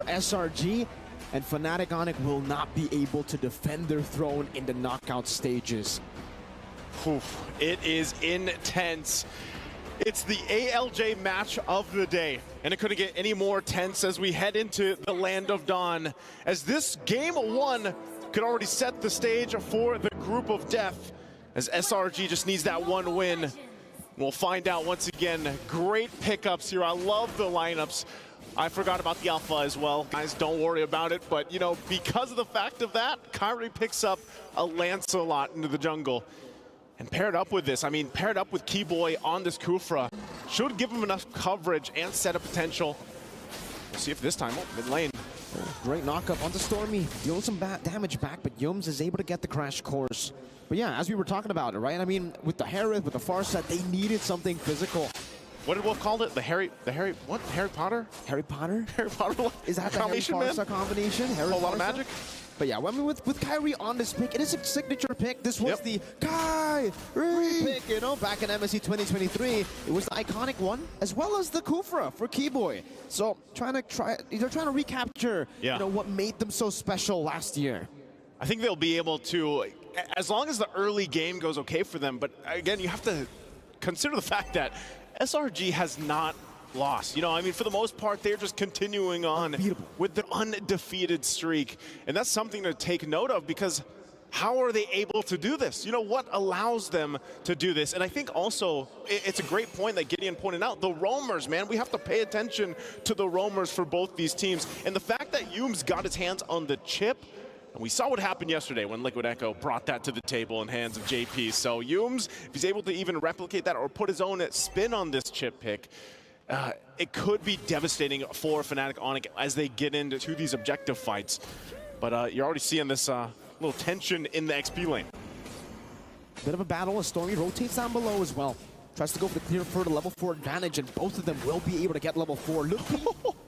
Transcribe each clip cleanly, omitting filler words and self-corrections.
SRG, and Fnatic ONIC will not be able to defend their throne in the knockout stages. Oof, it is intense. It's the ALJ match of the day, and it couldn't get any more tense as we head into the Land of Dawn, as this game one could already set the stage for the group of death, as SRG just needs that one win. We'll find out once again. Great pickups here. I love the lineups. I forgot about the alpha as well. Guys, don't worry about it, but you know, because of the fact of that, Kyrie picks up a Lancelot into the jungle. And paired up with this, I mean, paired up with Keyboy on this Kufra, should give him enough coverage and setup potential. We'll see if this time, mid lane. Oh, great knockup onto Stormy, dealing some damage back, but Yums is able to get the crash course. But yeah, as we were talking about it, right? I mean, with the Harith, with the Farsight, they needed something physical. What did Wolf call it? The Harry what? Harry Potter? Harry Potter? Harry Potter? Is that the Harry Farsight combination? Harry a lot of magic? But yeah, I mean, with Kyrie on this pick, it is a signature pick. This was the Kyrie pick, you know, back in MSC 2023. It was the iconic one, as well as the Kufra for Keyboy. So they're trying to recapture, you know, what made them so special last year. I think they'll be able to, as long as the early game goes okay for them. But again, you have to consider the fact that SRG has not lost. You know, I mean, for the most part, they're just continuing on with their undefeated streak. And that's something to take note of, because how are they able to do this? You know, what allows them to do this? And I think also, it's a great point that Gideon pointed out, the roamers, man. We have to pay attention to the roamers for both these teams. And the fact that Yums got his hands on the chip, and we saw what happened yesterday when Liquid Echo brought that to the table in hands of JP. So Yums, if he's able to even replicate that or put his own spin on this chip pick, it could be devastating for Fnatic ONIC as they get into these objective fights. But you're already seeing this little tension in the XP lane. Bit of a battle as Stormy rotates down below as well. Tries to go for the clear for the level 4 advantage, and both of them will be able to get level 4. Looking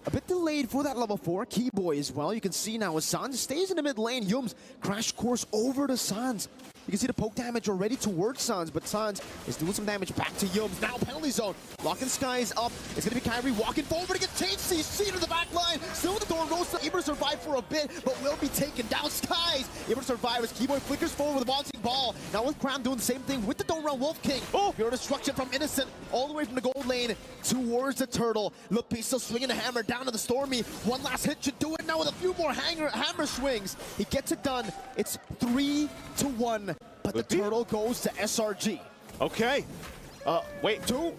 a bit delayed for that level 4. Keyboy as well. You can see now as Sans stays in the mid lane. Yums crash course over to Sans. You can see the poke damage already towards Sans, but Sans is doing some damage back to Yums. Now penalty zone. Locking Skies up. It's going to be Kyrie walking forward against CC to the back line. Still with the door. Rosa able to survive for a bit, but will be taken down. Skies able to survive as Keyboy flickers forward with a bouncing ball. Now with Cram doing the same thing with the Don't Run Wolf King. Oh, pure destruction from Innocent all the way from the gold lane towards the turtle. Lupi still swinging the hammer down to the Stormy. One last hit should do it now with a few more hammer swings. He gets it done. It's 3-1. But the turtle goes to SRG. Okay. Wait. 2?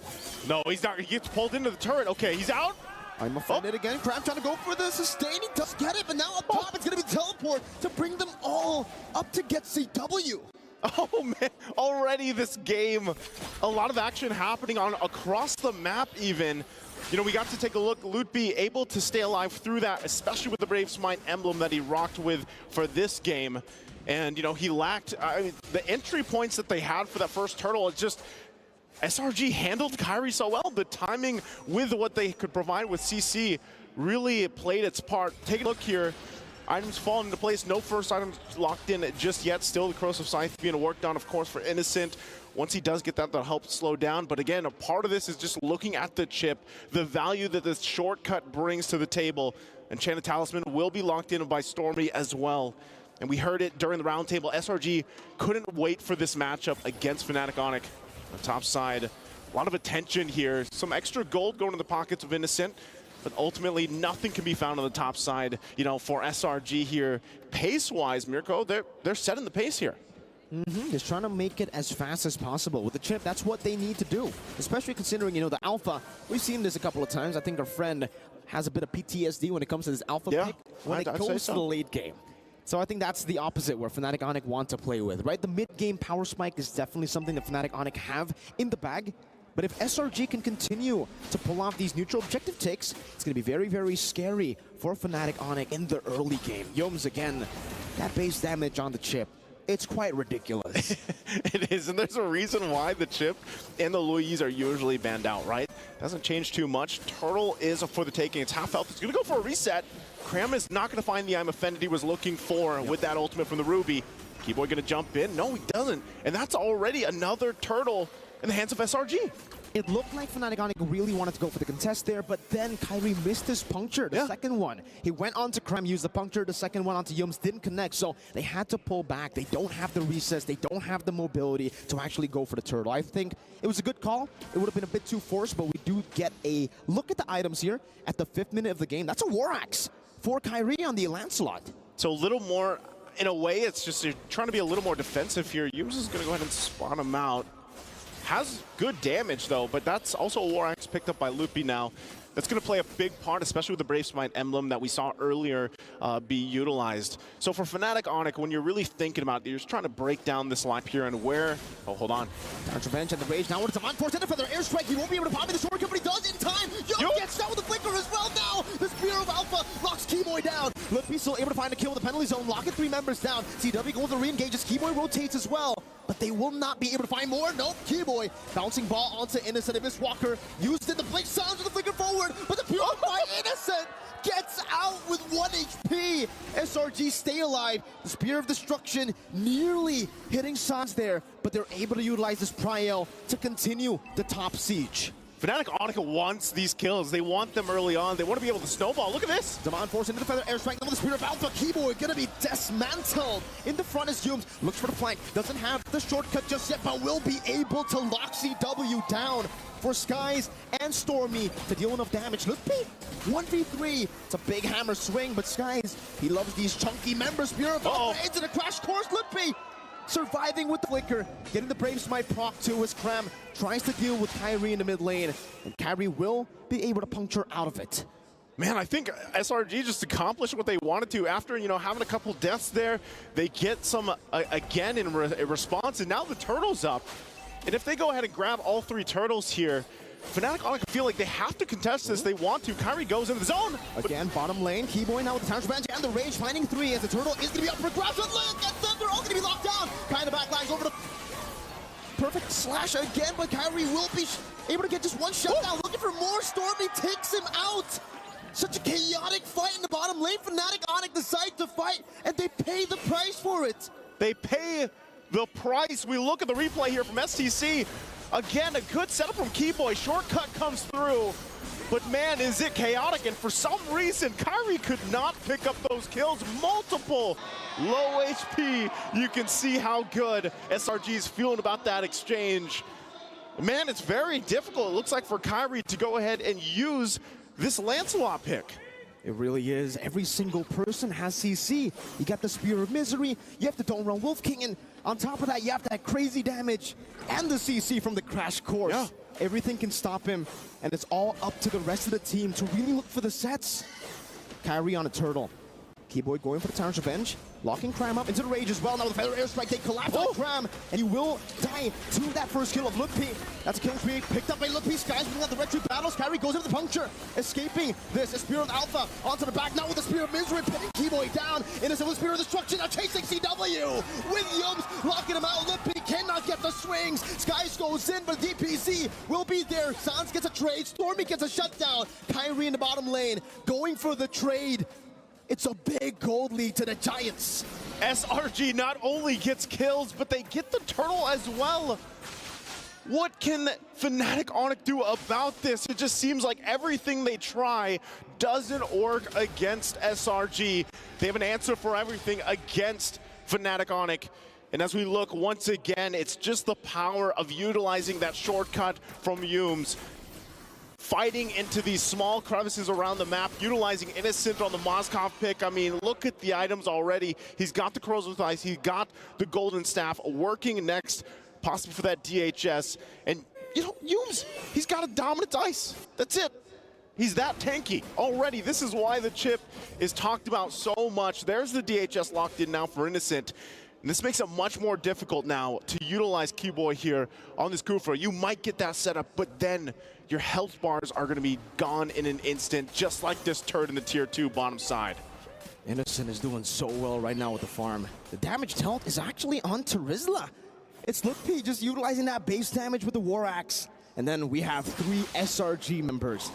No, he's not. He gets pulled into the turret. Okay, he's out. I'm offended again. Crab trying to go for the sustain. He does get it, but now up top it's going to be teleport to bring them all up to get CW. Oh man, already this game, a lot of action happening on across the map even. You know, we got to take a look. Lutby able to stay alive through that, especially with the Brave Smite emblem that he rocked with for this game. And, you know, he lacked the entry points that they had for that first turtle. It's just SRG handled Kyrie so well. The timing with what they could provide with CC really played its part. Take a look here. Items fall into place. No first items locked in just yet. Still the Corrosive Scythe being worked on, of course, for Innocent. Once he does get that, that'll help slow down. But again, a part of this is just looking at the chip, the value that this shortcut brings to the table. Enchanted Talisman will be locked in by Stormy as well. And we heard it during the roundtable. SRG couldn't wait for this matchup against Fnatic ONIC. On the top side, a lot of attention here. Some extra gold going to the pockets of Innocent. But ultimately, nothing can be found on the top side, you know, for SRG here. Pace-wise, Mirko, they're setting the pace here. Just trying to make it as fast as possible. With the chip, that's what they need to do. Especially considering, you know, the alpha. We've seen this a couple of times. I think our friend has a bit of PTSD when it comes to this alpha pick when it goes to the late game. So I think that's the opposite where Fnatic ONIC want to play with, right? The mid-game power spike is definitely something that Fnatic ONIC have in the bag. But if SRG can continue to pull off these neutral objective takes, it's going to be very, very scary for Fnatic ONIC in the early game. Yums again, that base damage on the chip, it's quite ridiculous. It is, and there's a reason why the chip and the Luis are usually banned out, right? Doesn't change too much. Turtle is for the taking. It's half health. It's going to go for a reset. Cram is not going to find the I'm Offended he was looking for with that ultimate from the Ruby. Keyboy going to jump in? No, he doesn't. And that's already another turtle in the hands of SRG. It looked like Fnatic ONIC really wanted to go for the contest there, but then Kyrie missed his puncture, the second one. He went on to Krem, used the puncture, the second one onto Yums, didn't connect, so they had to pull back. They don't have the recess, they don't have the mobility to actually go for the turtle. I think it was a good call. It would have been a bit too forced, but we do get a look at the items here at the 5th minute of the game. That's a War Axe for Kyrie on the Lancelot. So a little more, in a way, it's just you're trying to be a little more defensive here. Yums is going to go ahead and spawn him out. Has good damage, though, but that's also a War Axe picked up by Loopy now. That's going to play a big part, especially with the Brave Smite emblem that we saw earlier be utilized. So for Fnatic ONIC, when you're really thinking about it, you're just trying to break down this line here and where... Oh, hold on. Down Revenge and the Rage. Now it's a force in for their airstrike. He won't be able to pop me the shortcut, but he does in time. Yo gets down with the flicker as well now. The Spear of Alpha locks Keyboy down. Loopy still able to find a kill with the penalty zone. Locking 3 members down. CW goes to re-engage as Keyboy rotates as well. But they will not be able to find more. Nope, Keyboy bouncing ball onto Innocent. Abyss Walker used it. The blink sounds with the flicker forward, but the purified Innocent gets out with 1 HP. SRG stay alive. The Spear of Destruction nearly hitting Sans there, but they're able to utilize this Pryel to continue the top siege. Fnatic ONIC wants these kills. They want them early on. They want to be able to snowball. Look at this. Demand force into the feather airstrike. Now with the Spear of Alpha. Keyboy gonna be dismantled. In the front is Yums. Looks for the flank. Doesn't have the shortcut just yet, but will be able to lock CW down for Skies and Stormy to deal enough damage. Look, 1v3. It's a big hammer swing, but Skies, he loves these chunky members. Spear of Alpha into the crash course. Loopy surviving with the flicker, getting the Brave Smite proc to his Krem, tries to deal with Kyrie in the mid lane, and Kyrie will be able to puncture out of it. Man, I think SRG just accomplished what they wanted to after, you know, having a couple deaths there. They get some, again, in response, and now the turtle's up. And if they go ahead and grab all 3 turtles here, Fnatic ONIC feel like they have to contest this. They want to. Kyrie goes into the zone. Again, bottom lane. Keyboy now with the Township Bench and the Rage finding 3 as the turtle is going to be up for grabs. And look at them. They're all going to be locked down. Kind of backlines over the perfect slash again, but Kyrie will be able to get just 1 shot down. Looking for more. Stormy takes him out. Such a chaotic fight in the bottom lane. Fnatic ONIC decide to fight, and they pay the price for it. They pay the price. We look at the replay here from STC. Again, a good setup from Keyboy. Shortcut comes through, but man, is it chaotic. And for some reason, Kyrie could not pick up those kills. Multiple low HP. You can see how good SRG is feeling about that exchange. Man, it's very difficult, it looks like, for Kyrie to go ahead and use this Lancelot pick. It really is. Every single person has CC. You got the Spear of Misery, you have the Don't Run Wolf King, and on top of that, you have that crazy damage and the CC from the Crash Course. Yeah. Everything can stop him, and it's all up to the rest of the team to really look for the sets. Kyrie on a turtle. Keyboy going for the Township Bench, locking Krem up into the Rage as well. Now with the Feather Airstrike, they collapse on Krem, and he will die to that first kill of Loopy. That's a kill streak picked up by Loopy. Skies bringing out the retreat battles. Kyrie goes into the puncture, escaping this. A Spear of Alpha onto the back, now with the Spear of Misery, pinning Keyboy down. Innocent with Spear of Destruction, now chasing CW. With Yums locking him out. Loopy cannot get the swings. Skies goes in, but DPC will be there. Sans gets a trade. Stormy gets a shutdown. Kyrie in the bottom lane going for the trade. It's a big gold lead to the Giants. SRG not only gets kills, but they get the turtle as well. What can Fnatic ONIC do about this? It just seems like everything they try doesn't work against SRG. They have an answer for everything against Fnatic ONIC. And as we look once again, it's just the power of utilizing that shortcut from Yums. Fighting into these small crevices around the map, utilizing Innocent on the Moskov pick. I mean, look at the items already. He's got the Corrosion with Ice, he got the Golden Staff, working next, possibly for that DHS. And, you know, Yums, he's got a dominant ice. That's it. He's that tanky already. This is why the chip is talked about so much. There's the DHS locked in now for Innocent. And this makes it much more difficult now to utilize Keyboy here on this Kufa. You might get that setup, but then your health bars are going to be gone in an instant, just like this turret in the tier 2 bottom side. Innocent is doing so well right now with the farm. The damage dealt is actually on Terizla. It's Loopy just utilizing that base damage with the War Axe. And then we have 3 SRG members.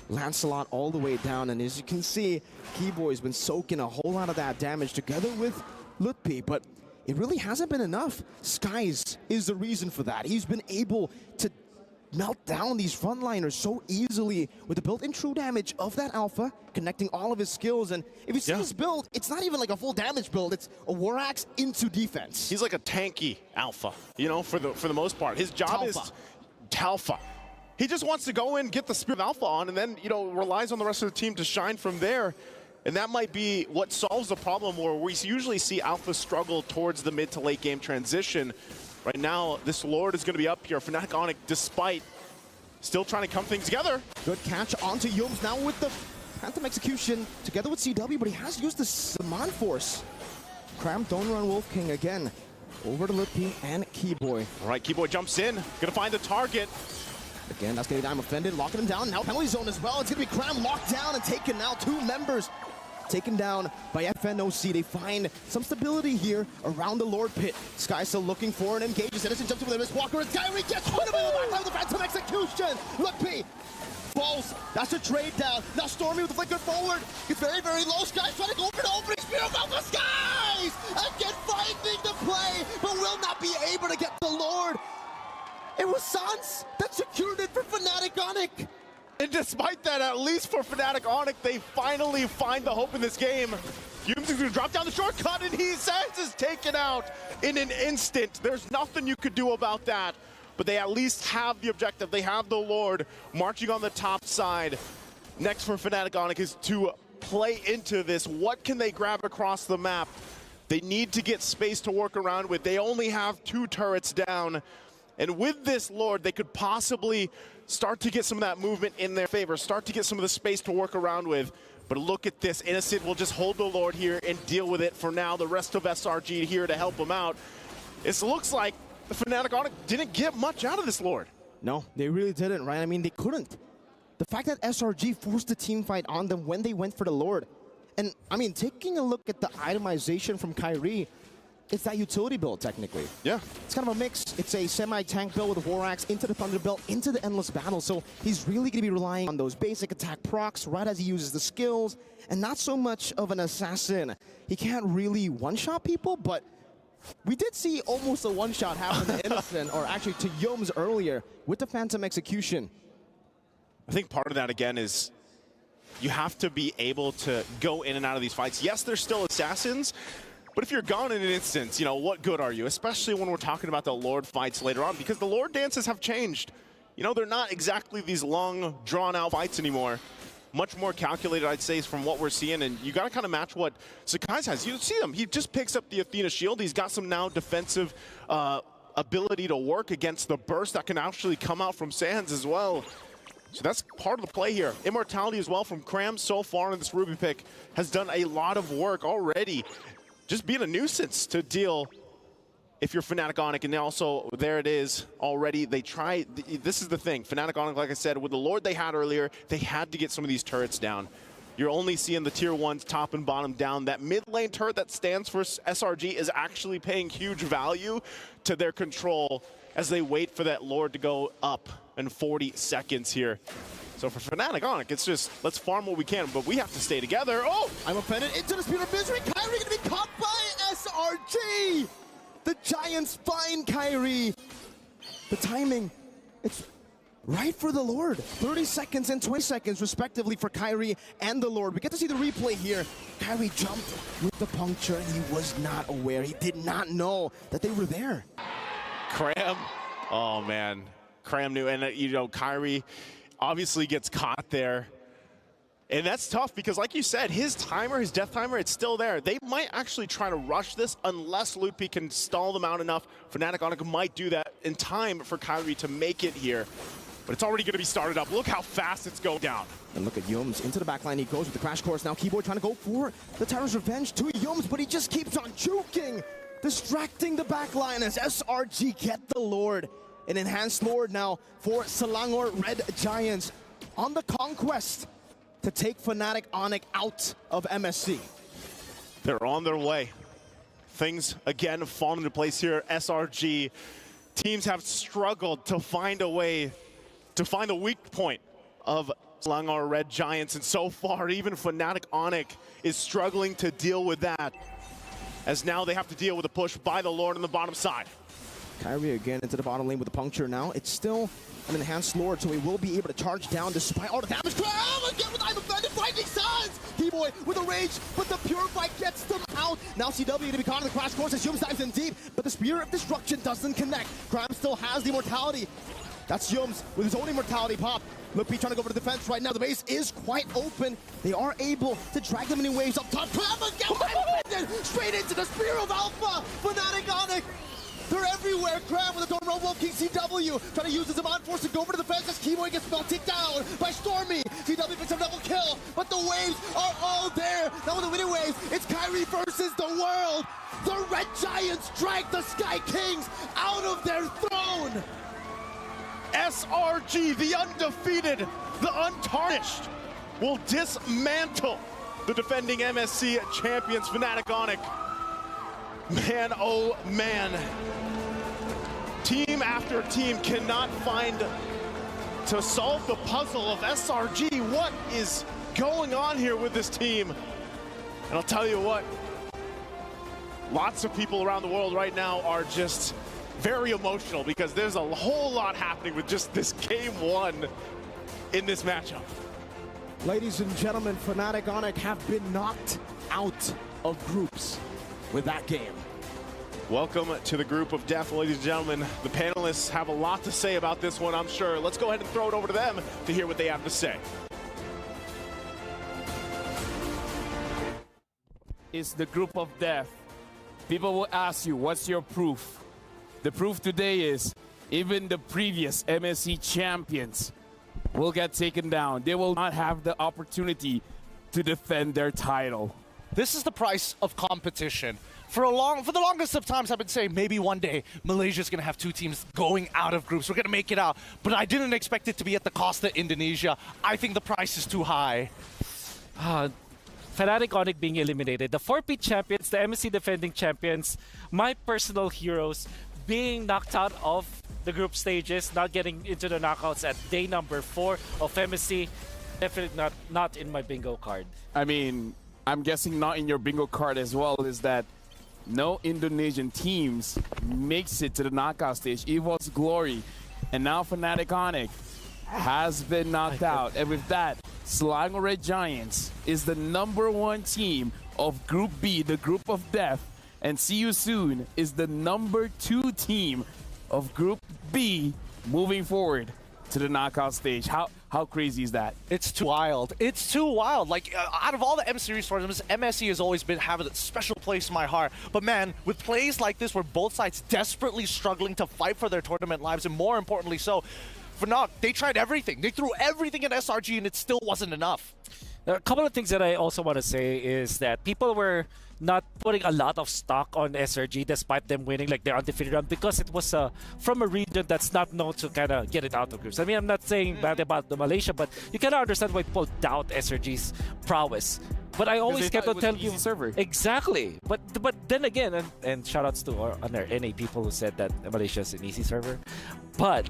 Lancelot all the way down, and as you can see, Keyboy's been soaking a whole lot of that damage together with Loopy, but it really hasn't been enough. Skies is the reason for that. He's been able to melt down these frontliners so easily with the built-in true damage of that Alpha, connecting all of his skills. And if you see his build, it's not even like a full damage build. It's a War Axe into defense. He's like a tanky Alpha, you know, for the most part. His job is Talfa. He just wants to go in, get the Spirit of Alpha on, and then, you know, relies on the rest of the team to shine from there. And that might be what solves the problem where we usually see Alpha struggle towards the mid to late game transition. Right now, this Lord is going to be up here. Fnatic ONIC, despite still trying to come things together. Good catch onto Yums now with the Phantom Execution together with CW, but he has used the Saman Force. Cram, Donor, and Wolf King again. Over to Lutpi and Keyboy. All right, Keyboy jumps in, gonna find the target. Again, that's gonna be Dime offended, locking him down. Now penalty zone as well. It's gonna be Cram locked down and taken now. 2 members taken down by FNOC. They find some stability here around the Lord Pit. Sky still looking for and engages. Edison jumps over the Miss Walker. Kyrie gets one of the back with the Phantom Execution. Lutpi falls. That's a trade down. Now Stormy with the flicker forward. It's very, very low. Sky's trying to go for the opening spear of Alpha Skies. Again, finding the play, but will not be able to get the Lord. It was Sans that secured it for Fnatic ONIC. And despite that, at least for Fnatic ONIC, they finally find the hope in this game. Yums is gonna drop down the shortcut, and he says is taken out in an instant. There's nothing you could do about that. But they at least have the objective. They have the Lord marching on the top side. Next for Fnatic ONIC is to play into this. What can they grab across the map? They need to get space to work around with. They only have 2 turrets down. And with this Lord, they could possibly start to get some of that movement in their favor, start to get some of the space to work around with. But look at this. Innocent will just hold the Lord here and deal with it for now. The rest of SRG here to help him out. It looks like the Fnatic ONIC didn't get much out of this Lord. No, they really didn't, right? I mean, they couldn't. The fact that SRG forced the team fight on them when they went for the Lord. And, I mean, taking a look at the itemization from Kyrie, it's that utility build, technically. Yeah. It's kind of a mix. It's a semi-tank build with a War Axe into the Thunder Belt, into the Endless Battle. So he's really going to be relying on those basic attack procs right as he uses the skills, and not so much of an assassin. He can't really one-shot people, but we did see almost a one-shot happen to Innocent, or actually to Yums earlier, with the Phantom Execution. I think part of that, again, is you have to be able to go in and out of these fights. Yes, they're still assassins, but if you're gone in an instance, you know, what good are you? Especially when we're talking about the Lord fights later on, because the Lord dances have changed. You know, they're not exactly these long, drawn-out fights anymore. Much more calculated, I'd say, from what we're seeing, and you got to kind of match what Sakai's has. You see him, he just picks up the Athena shield. He's got some now defensive ability to work against the burst that can actually come out from Sands as well. So that's part of the play here. Immortality as well from Cram so far in this Ruby pick has done a lot of work already. Just being a nuisance to deal if you're Fnatic ONIC, and also there it is already. They try, this is the thing, Fnatic ONIC, like I said, with the Lord they had earlier, they had to get some of these turrets down. You're only seeing the tier 1s top and bottom down. That mid lane turret that stands for SRG is actually paying huge value to their control as they wait for that Lord to go up in 40 seconds here. So for Fnatic ONIC, it's just, let's farm what we can, but we have to stay together. Oh! I'm offended into the Spear of Misery. Kyrie gonna be caught by SRG! The Giants find Kyrie. The timing, it's right for the Lord. 30 seconds and 20 seconds, respectively, for Kyrie and the Lord. We get to see the replay here. Kyrie jumped with the puncture, and he was not aware. He did not know that they were there. Cram, oh man. Cram knew, and you know, Kyrie obviously gets caught there. And that's tough because, like you said, his timer, his death timer, it's still there. They might actually try to rush this unless Lutpi can stall them out enough. Fnatic ONIC might do that in time for Kyrie to make it here. But it's already going to be started up. Look how fast it's going down. And look at Yums into the backline. He goes with the crash course. Now Keyboy trying to go for the Tyrant's Revenge to Yums, but he just keeps on juking, distracting the backline as SRG get the Lord. An enhanced Lord now for Selangor Red Giants on the conquest to take Fnatic ONIC out of MSC. They're on their way. Things, again, fall into place here. SRG teams have struggled to find a way to find the weak point of Selangor Red Giants, and so far, even Fnatic ONIC is struggling to deal with that, as now they have to deal with a push by the Lord on the bottom side. Kyrie again into the bottom lane with the puncture now. It's still an enhanced Lord, so he will be able to charge down despite all the damage. Oh, again with I'm offended, finding Suns! T-Boy with a rage, but the Purify gets them out. Now CW to be caught in the crash course as Yums dives in deep, but the Spear of Destruction doesn't connect. Cram still has the immortality. That's Yums with his own immortality pop. Loopy trying to go for the defense right now. The base is quite open. They are able to drag them in waves up top. Cram again, straight into the Spear of Alpha. Fnatic ONIC. They're everywhere. Cram with the Dorm Wolf King CW trying to use his Amon Force to go over to the defense as Keyboy gets melted down by Stormy. CW picks up double kill, but the waves are all there. Now with the winning waves, it's Kyrie versus the world. The Red Giants drag the Sky Kings out of their throne. SRG, the undefeated, the untarnished, will dismantle the defending MSC champions, Fnatic ONIC. Man, oh man. Team after team cannot find to solve the puzzle of SRG. What is going on here with this team? And I'll tell you what, lots of people around the world right now are just very emotional because there's a whole lot happening with just this game one in this matchup. Ladies and gentlemen, Fnatic ONIC have been knocked out of groups with that game. Welcome to the group of death, ladies and gentlemen. The panelists have a lot to say about this one, I'm sure. Let's go ahead and throw it over to them to hear what they have to say. It's the group of death. People will ask you, what's your proof? The proof today is even the previous MSC champions will get taken down. They will not have the opportunity to defend their title. This is the price of competition. For the longest of times, I've been saying maybe one day Malaysia's going to have two teams going out of groups. We're going to make it out. But I didn't expect it to be at the cost of Indonesia. I think the price is too high. Fnatic ONIC being eliminated, the 4P champions, the MSC defending champions, my personal heroes being knocked out of the group stages, not getting into the knockouts at day number 4 of MSC, definitely not in my bingo card. I mean, I'm guessing not in your bingo card as well is that no Indonesian teams makes it to the knockout stage. EVO's Glory, and now Fnatic ONIC has been knocked out. And with that, Selangor Red Giants is the #1 team of Group B, the group of death. And See You Soon is the #2 team of Group B moving forward to the knockout stage. How crazy is that? It's too wild. It's too wild. Like, out of all the M Series tournaments, MSC has always been having a special place in my heart. But man, with plays like this where both sides desperately struggling to fight for their tournament lives, and more importantly so, Fnatic, they tried everything. They threw everything at SRG and it still wasn't enough. A couple of things that I also want to say is that people were not putting a lot of stock on SRG despite them winning like their undefeated run because it was from a region that's not known to kind of get it out of groups. I mean, I'm not saying bad about the Malaysia, but you cannot understand why people doubt SRG's prowess. But I always kept on telling you server. Exactly. But then again, and shout outs to our NA people who said that Malaysia is an easy server. But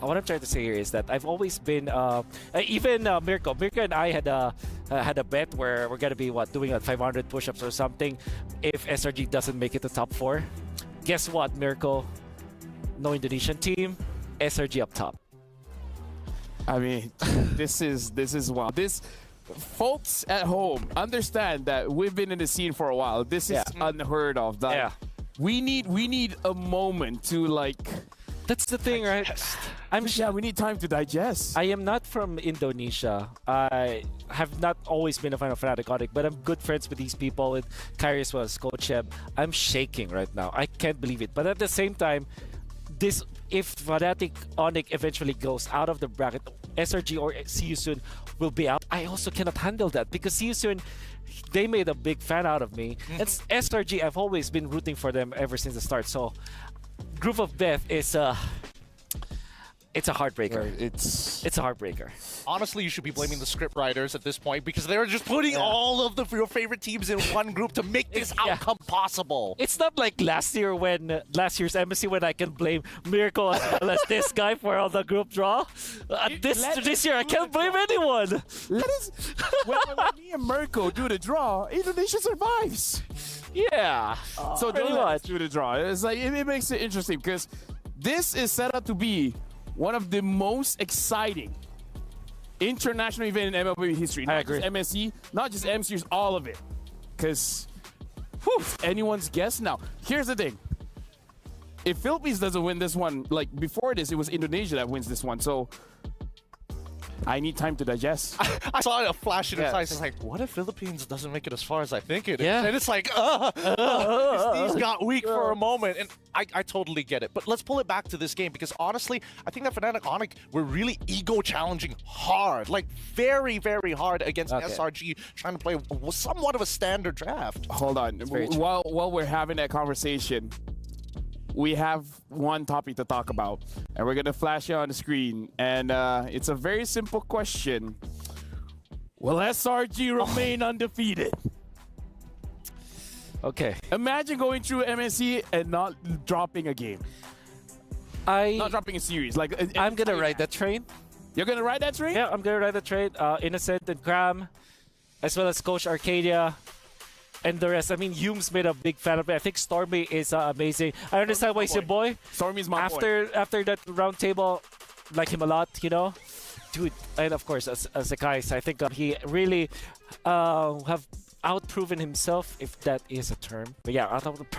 what I'm trying to say here is that I've always been even Mirko and I had a bet where we're gonna be doing 500 push-ups or something if SRG doesn't make it to top 4. Guess what, Mirko? No Indonesian team, SRG up top. I mean, this is wild. Folks at home understand that we've been in the scene for a while. This is unheard of. That we need a moment to like. That's the thing, right? We need time to digest. I am not from Indonesia. I have not always been a fan of Fnatic ONIC, but I'm good friends with these people. With Kyrie as well as Coach Eb. I'm shaking right now. I can't believe it. But at the same time, if Fnatic ONIC eventually goes out of the bracket, SRG or See You Soon will be out. I also cannot handle that because See You Soon, they made a big fan out of me. And SRG, I've always been rooting for them ever since the start. So, Group of Death is it's a heartbreaker. It's a heartbreaker. Honestly, you should be blaming the script writers at this point because they're just putting all of your favorite teams in one group to make this outcome possible. It's not like last year's MSC when I can blame Mirko as well as this guy for all the group draw. This year I can't blame anyone. When me and Mirko do the draw, Indonesia survives. Yeah. So pretty don't let us much. do the draw. It's like it makes it interesting because this is set up to be one of the most exciting international event in MLBB history. Not agree. just MSC, not just M Series, all of it. Because it's anyone's guess now. Here's the thing. If Philippines doesn't win this one, like before this, it was Indonesia that wins this one. So I need time to digest. I saw a flash in his Yes. eyes. It's like, what if Philippines doesn't make it as far as I think it is? Yeah. And it's like, his knees got weak for a moment. And I totally get it. But let's pull it back to this game because honestly, I think that Fnatic ONIC were really ego challenging hard. Like very, very hard against SRG, trying to play somewhat of a standard draft. Hold on. While we're having that conversation, we have one topic to talk about, and we're gonna flash it on the screen. And it's a very simple question: will SRG remain undefeated? Okay. Imagine going through MSC and not dropping a game, not dropping a series. Like I'm gonna ride that train. You're gonna ride that train? Yeah, I'm gonna ride the train. Innocent and Cram, as well as Coach Arcadia. And the rest, I mean, Hume's made a big fan of it. I think Stormy is amazing. I understand why he's your boy. Stormy's my boy. After that round table, like him a lot, you know? Dude, and of course, as a guy, I think he really have outproven himself, if that is a term. But yeah,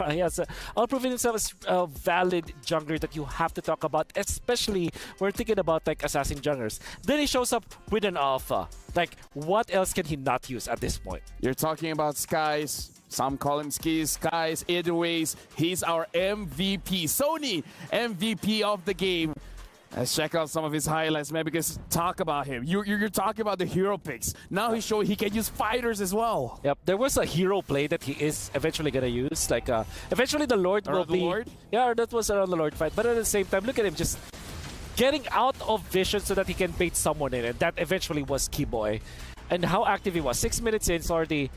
he has outproven himself as a valid jungler that you have to talk about, especially when thinking about like assassin junglers. Then he shows up with an alpha. Like, what else can he not use at this point? You're talking about Skies. Some call him Skies. Either ways, he's our MVP. Sony MVP of the game. Let's check out some of his highlights, man, because talk about him. You're talking about the hero picks. Now he's showing he can use fighters as well. Yep, there was a hero play that he is eventually going to use. Like, eventually the Lord will be... Lord? Yeah, that was around the Lord fight. But at the same time, look at him just getting out of vision so that he can bait someone in. And that eventually was Keyboy. And how active he was. 6 minutes in, it's already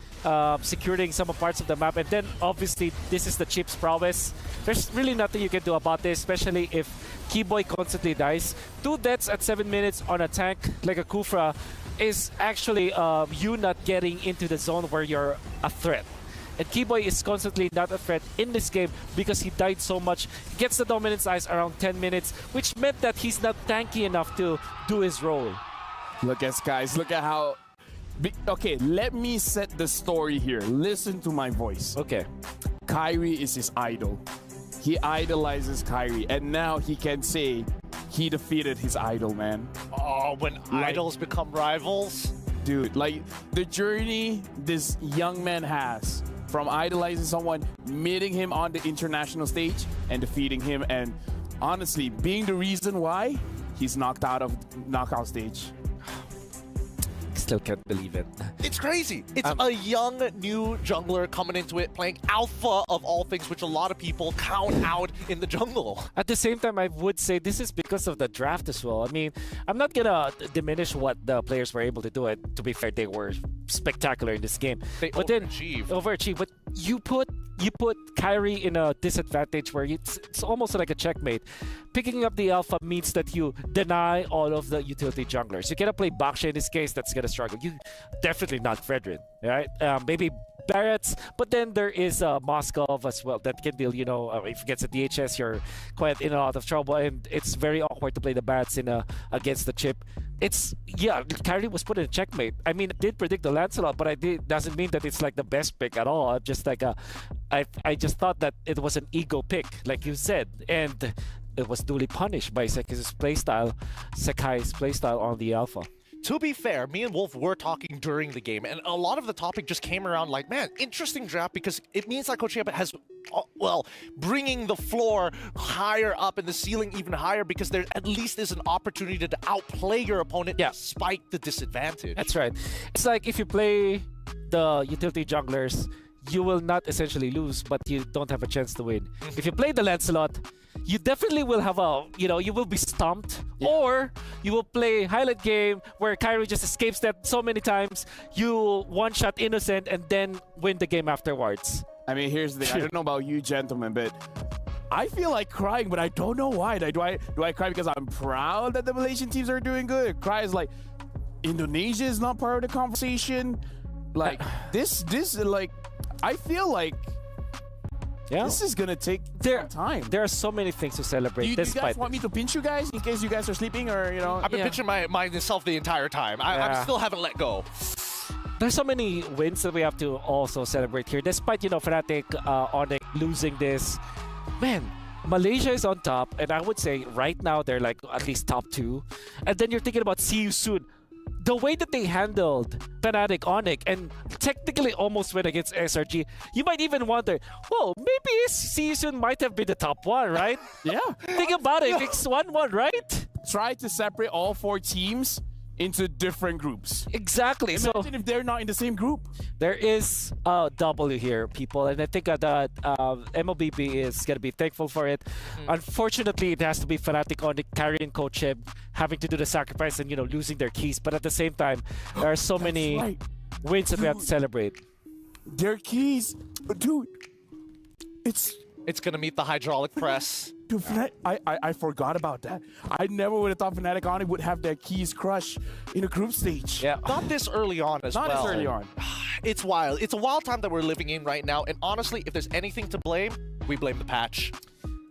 securing some parts of the map. And then, obviously, this is the chip's prowess. There's really nothing you can do about this, especially if Keyboy constantly dies. 2 deaths at 7 minutes on a tank like a Kufra is actually you not getting into the zone where you're a threat. And Keyboy is constantly not a threat in this game because he died so much. He gets the dominance ice around 10 minutes, which meant that he's not tanky enough to do his role. Look at Skies. Look at how... Okay, let me set the story here. Listen to my voice. Okay. Kyrie is his idol. He idolizes Kyrie, and now he can say he defeated his idol, man. Oh, when idols become rivals? Dude, like the journey this young man has from idolizing someone, meeting him on the international stage, and defeating him, and honestly, being the reason why he's knocked out of knockout stage. Still can't believe it. It's crazy. It's a young, new jungler coming into it, playing alpha of all things, which a lot of people count out in the jungle. At the same time, I would say this is because of the draft as well. I mean, I'm not gonna diminish what the players were able to do. To be fair, they were spectacular in this game. They overachieved. But you put Kyrie in a disadvantage where it's almost like a checkmate. Picking up the alpha means that you deny all of the utility junglers. You cannot play Baksha in this case. That's gonna struggle. You definitely not Fredrin, right? Maybe Barrett's, but then there is Moskov as well that can deal. You know, if it gets a DHS, you're quite in a lot of trouble, and it's very awkward to play the Barrett's against the chip. Kyrie was put in a checkmate. I mean, I did predict the Lancelot, but doesn't mean that it's like the best pick at all. I'm just like I just thought that it was an ego pick, like you said, and it was duly punished by Sekai's playstyle on the alpha. To be fair, me and Wolf were talking during the game, and a lot of the topic just came around like, man, interesting draft because it means like Coach Yeba has, bringing the floor higher up and the ceiling even higher because there at least is an opportunity to outplay your opponent despite the disadvantage. That's right. It's like if you play the utility junglers, you will not essentially lose, but you don't have a chance to win. If you play the Lancelot, you definitely will have you will be stumped, or you will play highlight game where Kyrie just escapes that so many times, you one-shot Innocent and then win the game afterwards. I mean, here's the thing. I don't know about you gentlemen, but I feel like crying, but I don't know why. Do I cry because I'm proud that the Malaysian teams are doing good? Cry is like, Indonesia is not part of the conversation. Like, this like, I feel like Yeah. This is gonna take some time. There are so many things to celebrate. Do you guys want me to pinch you guys in case you guys are sleeping, or you know? I've been pitching myself the entire time. I still haven't let go. There's so many wins that we have to also celebrate here. Despite, you know, Fnatic ONIC losing this, man, Malaysia is on top, and I would say right now they're like at least top 2. And then you're thinking about see you soon. The way that they handled Fnatic ONIC and technically almost went against SRG, you might even wonder, well, maybe see you soon might have been the top 1, right? Yeah. Think about it. It's 1-1, right? Try to separate all 4 teams into different groups. Exactly. Imagine if they're not in the same group. There is a W here, people, and I think that MLBB is going to be thankful for it. Unfortunately, it has to be Fnatic ONIC carrying Coach Hib, having to do the sacrifice and, you know, losing their keys. But at the same time, there are so many wins that we have to celebrate. Their keys, dude, It's going to meet the hydraulic press. Dude, I forgot about that. I never would have thought Fnatic ONIC would have their keys crushed in a group stage. Yeah. Not this early on as well. Not as early on. It's wild. It's a wild time that we're living in right now. And honestly, if there's anything to blame, we blame the patch.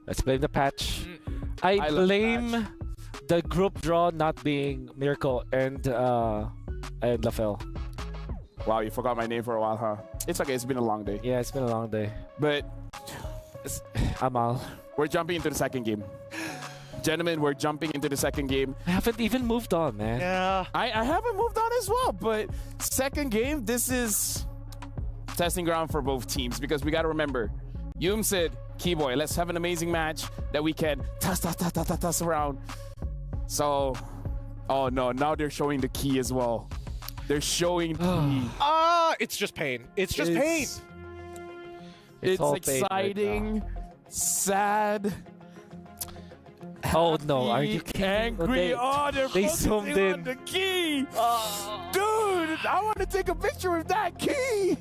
Let's blame the patch. I blame the group draw not being Miracle and LaFell. Wow, you forgot my name for a while, huh? It's okay, it's been a long day. Yeah, it's been a long day. But Amal. we're jumping into the second game. Gentlemen, we're jumping into the second game. I haven't even moved on, man. Yeah. I haven't moved on as well, but second game, this is testing ground for both teams because we got to remember, Yum said, Keyboy, let's have an amazing match that we can toss around. So, oh no, now they're showing the key as well. They're showing the key. It's just pain. It's just pain. It's all pain exciting, sad. Oh no, are you kidding? Angry. They're they focusing zoomed on in. the key. Dude, I want to take a picture with that key.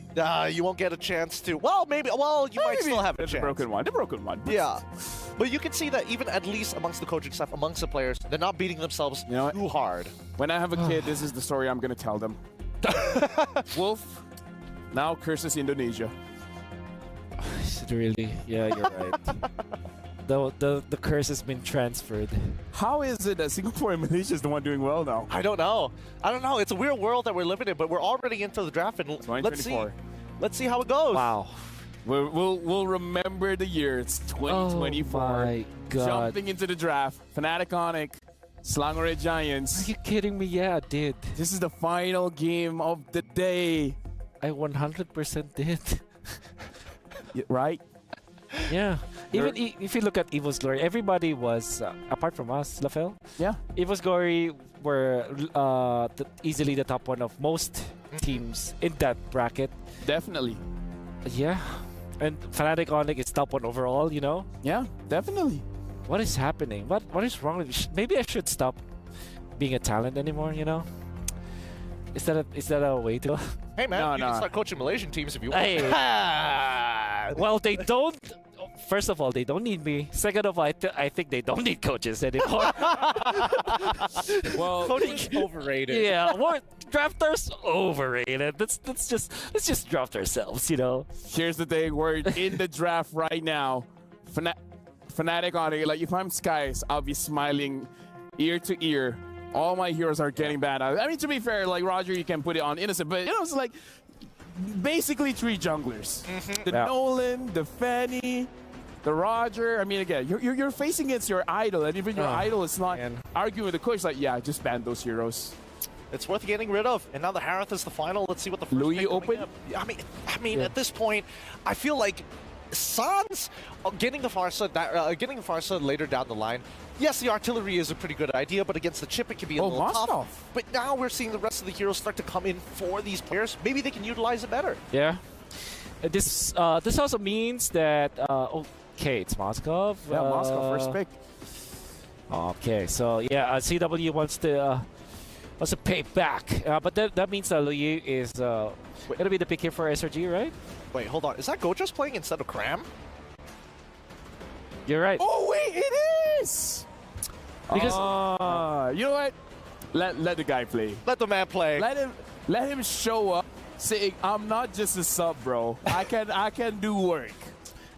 You won't get a chance to. Well, maybe. Well, you might still have a It's chance. the broken one. Yeah. But you can see that even at least amongst the coaching staff, amongst the players, they're not beating themselves too hard. When I have a kid, this is the story I'm going to tell them. Wolf now curses Indonesia. Is it really? Yeah, you're right. The curse has been transferred. How is it that Singapore and Malaysia is the one doing well now? I don't know. It's a weird world that we're living in, but we're already into the draft, and let's see how it goes. Wow. We'll remember the year. It's 2024. Oh my God. Jumping into the draft. Fnatic ONIC, Selangor Are Giants. you kidding me? Yeah, I did. This is the final game of the day. I 100% did. Right? Yeah. Even if you look at Evo's Glory, everybody was, apart from us, LaFell, Yeah. Evo's Glory were easily the top 1 of most teams in that bracket. Definitely. Yeah. And Fnatic ONIC is top 1 overall, you know? Yeah, definitely. What is happening? What is wrong with me? Maybe I should stop being a talent anymore, you know? Is that a way to... Hey man, No, you no. can start coaching Malaysian teams if you want. Hey. Well, they don't... First of all, they don't need me. Second of all, I think they don't need coaches anymore. Well, Coaching's overrated. Yeah, drafters overrated. Let's just draft ourselves, you know. here's the thing. We're in the draft right now. Fnatic ONIC, like if I'm Skies, I'll be smiling ear to ear. All my heroes are getting banned. I mean, to be fair, like Roger, you can put it on innocent, but you know, it's like basically 3 junglers. The Nolan, the Fanny, the Roger. I mean, again, you're facing against your idol, and even your idol is not arguing with the coach. Like, yeah, just ban those heroes. It's worth getting rid of. And now the Harith is the final. Let's see what the first Louis pick coming open? up. I mean, at this point, I feel like Sans getting the Farsa later down the line. Yes, the artillery is a pretty good idea, but against the chip, it can be a little tough. But now we're seeing the rest of the heroes start to come in for these players. Maybe they can utilize it better. Yeah. This also means that okay, it's Moskov. Yeah, Moscow first pick. Okay, so yeah, CW wants to pay back, but that means that Louis is gonna be the pick here for SRG, right? Wait, hold on. Is that Gojas playing instead of Cram? You're right. Oh wait, it is. Because You know what? Let the guy play. Let the man play. Let him show up, saying, "I'm not just a sub, bro. I can do work."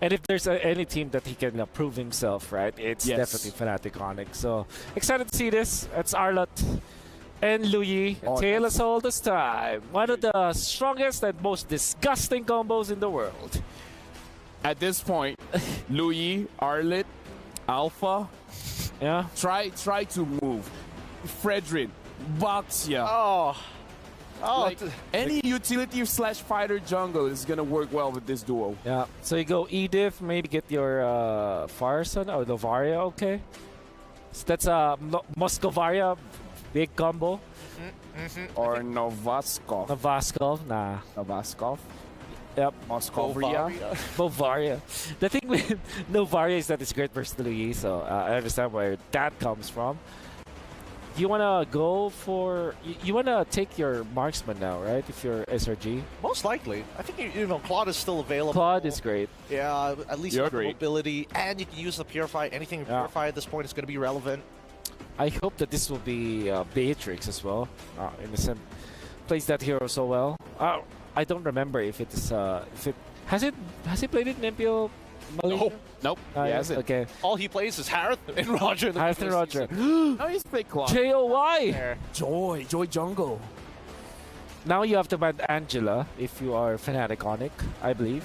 And if there's any team that he can prove himself, right, it's Yes. definitely Fnatic ONIC. So excited to see this. It's Arlott and Luyi. Oh, Tale us all this time. One of the strongest and most disgusting combos in the world. At this point, Luyi, Arlit, Alpha, Yeah. try to move. Fredrin, Boxia. Oh. Oh, Like, any utility slash fighter jungle is gonna work well with this duo. Yeah. So you go Edith, maybe get your Farson or Novaria, okay? So that's a Moscovaria big combo. Or Novaskov. Novaskov, nah. Novaskov. Yep. Moscovria. Novaria. The thing with Novaria is that it's great versatility, so I understand where that comes from. You wanna go for you wanna take your marksman now, right? If you're SRG, most likely. I think you know Claude is still available. Claude is great. Yeah, at least You're with the great. mobility, and you can use the Purify. Anything Yeah. Purify at this point is going to be relevant. I hope that this will be Beatrix as well. Innocent plays that hero so well. I don't remember if it is if it has he played it in MPO Malaysia? Nope. Yeah, Yes. okay. All he plays is Harith and Roger. in the Harith and previous Roger. season. No, he's played Claw. JOY. There. Joy Jungle. Now you have to ban Angela if you are Fnatic ONIC, I believe.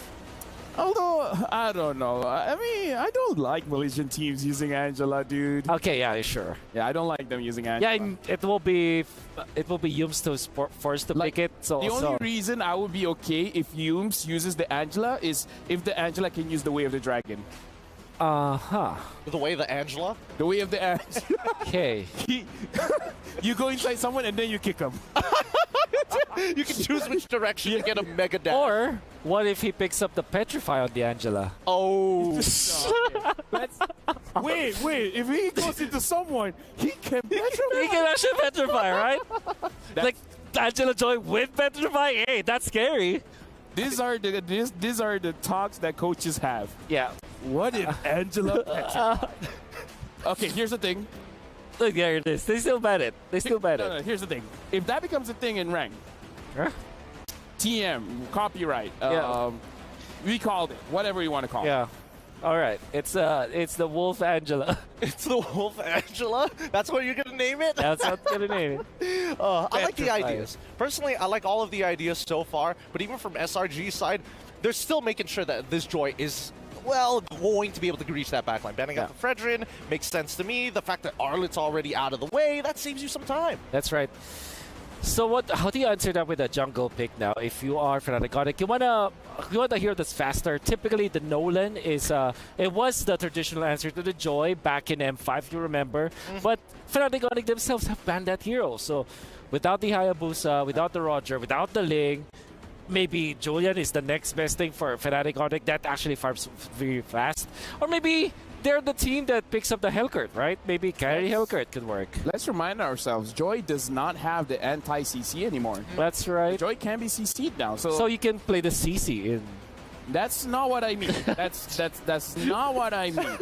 Although, I don't know. I mean, I don't like Malaysian teams using Angela, dude. Okay, yeah, sure. Yeah, I don't like them using Yeah, Angela. and it will be Yums to forced to Like, pick it. So The only reason I would be okay if Yums uses the Angela is if the Angela can use the Way of the Dragon. The way the Angela. The Way of the Angela. Okay. You go inside someone and then you kick them. You can choose which direction to get a mega dash. Or what if he picks up the Petrify on the Angela? Oh. Wait. If he goes into someone, he can petrify. He can actually Petrify, right? Like Angela Joy with Petrify? Hey, that's scary. These are the talks that coaches have. Yeah. What if Angela petrifies? Okay, here's the thing. Look, there it is. They still ban it. They still ban No, it. here's the thing. If that becomes a thing in rank, Huh? TM, copyright, Yeah. we called it, whatever you want to call it. Yeah. All right. It's the Wolf Angela. It's the Wolf Angela? That's what you're going to name it? That's what I'm gonna name it. I like the Petrified. ideas. Personally, I like all of the ideas so far, but even from SRG's side, they're still making sure that this Joy is, well, going to be able to reach that backline. Banning out the Fredrin makes sense to me. The fact that Arlit's already out of the way, that saves you some time. That's right. So how do you answer that with a jungle pick now? If you are Fnatic ONIC, you want a hero that's faster. Typically, the Nolan is it was the traditional answer to the Joy back in M5, you remember. But Fnatic ONIC themselves have banned that hero. So without the Hayabusa, without the Roger, without the Ling, maybe Julian is the next best thing for Fnatic ONIC that actually farms very fast. Or maybe they're the team that picks up the Hellcurt, right? Maybe carry Hellcurt could work. Let's remind ourselves, Joy does not have the anti-CC anymore. That's right. Joy can be CC'd now, So you can play the CC in. that's not what I mean. That's not what I mean.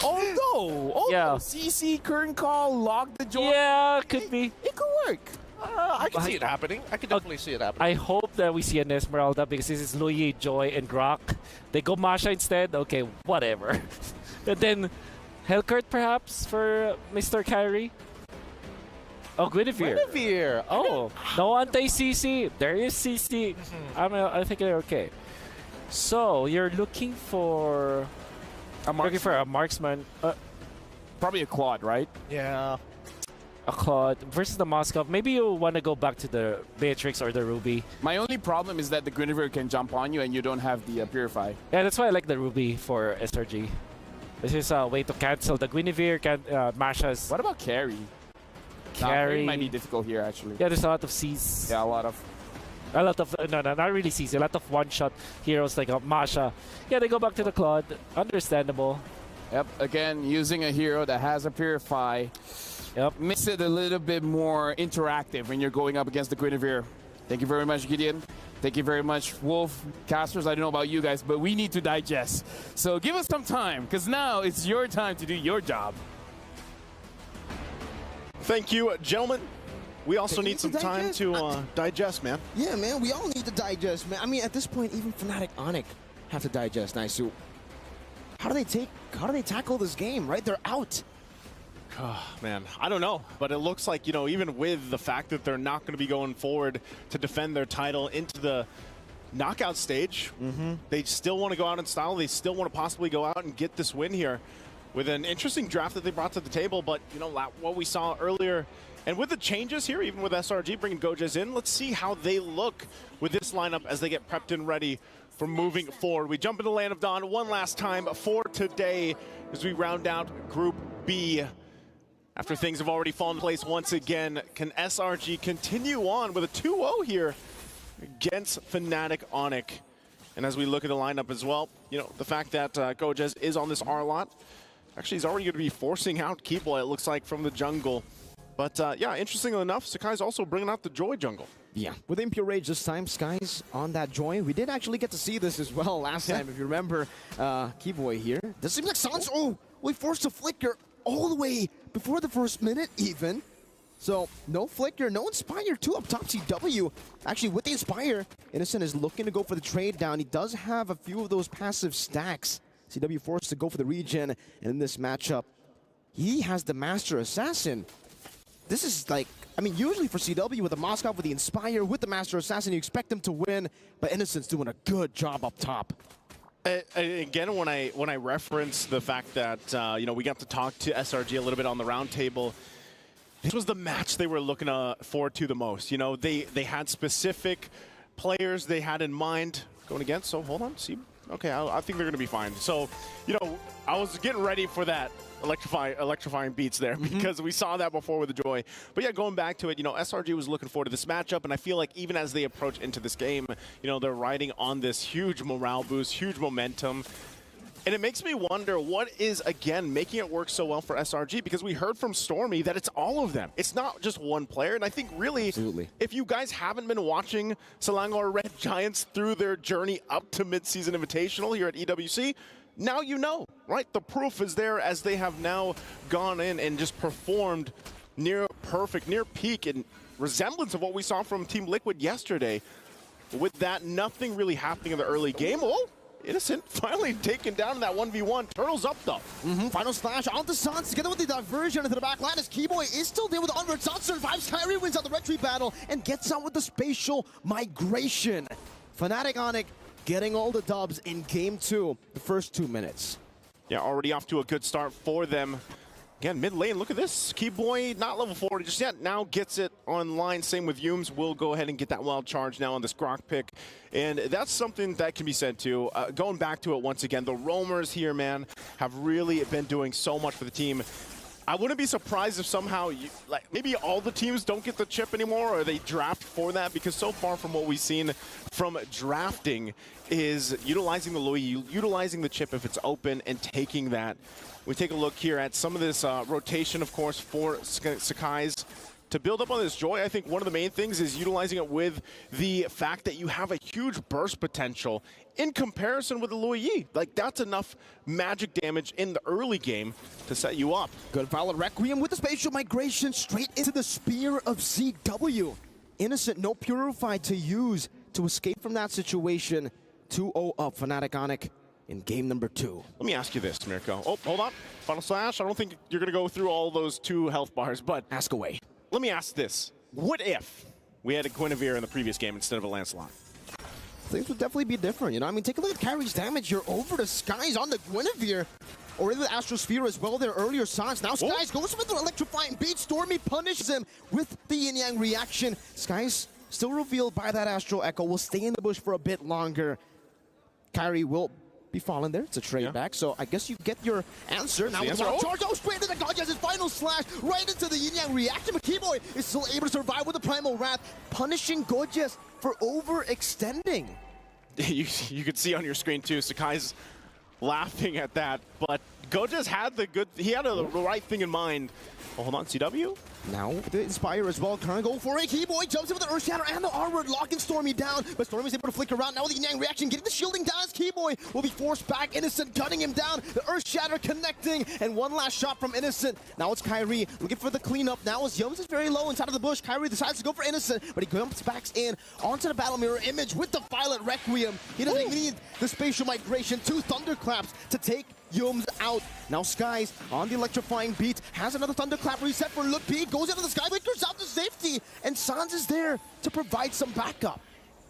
Although Yeah. CC, current call, lock the Joy. Yeah, could be. It could work. I can see it happening. I can definitely see it happening. I hope that we see an Esmeralda because this is Luyi, Joy, and Grok. They go Masha instead. Okay, whatever. And then Hellcurt perhaps for Mr. Kyrie. Oh, Guinevere. Guinevere. Oh, no anti-CC. There is CC. I think they're okay. So you're looking for a marksman. Probably a Claude, right? Yeah. A Claude versus the Moskov. Maybe you want to go back to the Beatrix or the Ruby. My only problem is that the Guinevere can jump on you and you don't have the Purify. Yeah, that's why I like the Ruby for SRG. This is a way to cancel the Guinevere, Masha's What about carry? carry. Might be difficult here, actually. Yeah, there's a lot of Cs. Yeah, a lot of... No, not really Cs. A lot of one-shot heroes like Masha. Yeah, they go back to the Claude. Understandable. Yep, again, using a hero that has a Purify. Yep. Makes it a little bit more interactive when you're going up against the Guinevere. Thank you very much, Gideon. Thank you very much, Wolf. Casters, I don't know about you guys, but we need to digest. So give us some time, because now it's your time to do your job. Thank you, gentlemen. We also They need need some to time digest. to digest, man. Yeah, man, we all need to digest, man. I mean, at this point, even Fnatic ONIC have to digest. Nice. So how do they tackle this game, right? They're out. Man, I don't know, but it looks like, you know, even with the fact that they're not going to be going forward to defend their title into the knockout stage, they still want to go out in style. They still want to possibly go out and get this win here with an interesting draft that they brought to the table. But, you know, what we saw earlier, and with the changes here, even with SRG bringing Gojes in, let's see how they look with this lineup as they get prepped and ready for moving forward. We jump into Land of Dawn one last time for today as we round out Group B. After things have already fallen in place once again, can SRG continue on with a 2-0 here against Fnatic ONIC? And as we look at the lineup as well, you know, the fact that Gojes is on this R lot, actually he's already going to be forcing out Keyboy, it looks like, from the jungle. But yeah, interestingly enough, Sakai's also bringing out the Joy jungle. Yeah, with Impure Rage this time, Sky's on that Joy. We did actually get to see this as well last time, if you remember. Keyboy here. This seems like Sans. Oh, we forced a flicker all the way before the first minute even. So no flicker, no Inspire, 2 up top CW. Actually with the Inspire, Innocent is looking to go for the trade down. He does have a few of those passive stacks. CW forced to go for the regen, and in this matchup, he has the Master Assassin. This is like, I mean, usually for CW with the Moskov, with the Inspire, with the Master Assassin, you expect them to win, but Innocent's doing a good job up top. Again, when I reference the fact that you know, we got to talk to SRG a little bit on the roundtable, this was the match they were looking forward to the most. You know, they had specific players they had in mind going against. So hold on, see, okay, I think they're going to be fine. So, you know, I was getting ready for that electrifying beats there because we saw that before with the Joy. But yeah, going back to it, you know, SRG was looking forward to this matchup, and I feel like even as they approach into this game, you know, they're riding on this huge morale boost, huge momentum. And it makes me wonder what is, again, making it work so well for SRG, because we heard from Stormy that it's all of them. It's not just one player. And I think really, if you guys haven't been watching Selangor Red Giants through their journey up to mid-season invitational here at EWC, now you know, right? The proof is there as they have now gone in and just performed near perfect, near peak, in resemblance of what we saw from Team Liquid yesterday. With that, nothing really happening in the early game. Oh, Innocent finally taken down in that 1v1. Turtles up though. Final slash onto Sans together with the diversion into the back line as Keyboy is still there with the onward. Sans survives. Kyrie wins out the retreat battle and gets out with the spatial migration. Fnatic ONIC getting all the dubs in game 2, the first 2 minutes. Yeah, already off to a good start for them. Again, mid lane, look at this. Keyboy, not level 40 just yet, now gets it online. Same with Yumes. We'll go ahead and get that wild charge now on this Grok pick. And that's something that can be said too. Going back to it once again, the roamers here, man, have really been doing so much for the team. I wouldn't be surprised if somehow, like maybe all the teams don't get the chip anymore, or they draft for that, because so far from what we've seen from drafting is utilizing the Louis, utilizing the chip if it's open, and taking that. We take a look here at some of this rotation, of course, for Sakai's. To build up on this Joy, I think one of the main things is utilizing it with the fact that you have a huge burst potential in comparison with the Louis Yi. Like, that's enough magic damage in the early game to set you up. Good Violet Requiem with the spatial migration straight into the Spear of CW. Innocent, no Purified to use to escape from that situation. 2-0 up Fnatic ONIC in game number 2. Let me ask you this, Mirko. Oh, hold on. Final slash. I don't think you're going to go through all those 2 health bars, but ask away. Let me ask this. What if we had a Guinevere in the previous game instead of a Lancelot? Things would definitely be different, you know? I mean, take a look at Kyrie's damage here over the Skies on the Guinevere. Or in the Astrosphere as well, their earlier Sans. Now Skies goes with the electrifying beat. Stormy punishes him with the yin-yang reaction. Skies still revealed by that Astral Echo. Will stay in the bush for a bit longer. Kyrie will be falling there. It's a trade back, so I guess you get your answer. Now with the charge, straight into the Gojes, his final slash, right into the yin-yang reaction, but Keyboy is still able to survive with the Primal Wrath, punishing Gojes for overextending. You could see on your screen too, Sakai's laughing at that, but Gojes had the right thing in mind. Oh, hold on, CW? Now the Inspire as well, trying to go for it. Keyboy jumps in with the Earth Shatter and the R-Word, locking Stormy down, but Stormy's able to flick around now with the Yang reaction, getting the shielding down as Keyboy will be forced back. Innocent gunning him down, the Earth Shatter connecting, and one last shot from Innocent. Now it's Kyrie looking for the cleanup. Now as Yums is very low inside of the bush, Kyrie decides to go for Innocent, but he jumps back in onto the Battle Mirror image with the Violet Requiem. He doesn't even need the spatial migration, 2 Thunderclaps to take Yums out. Now Skies on the electrifying beat. Has another thunderclap reset for Look-B. Goes into the sky, Victor's out to safety. And Sans is there to provide some backup.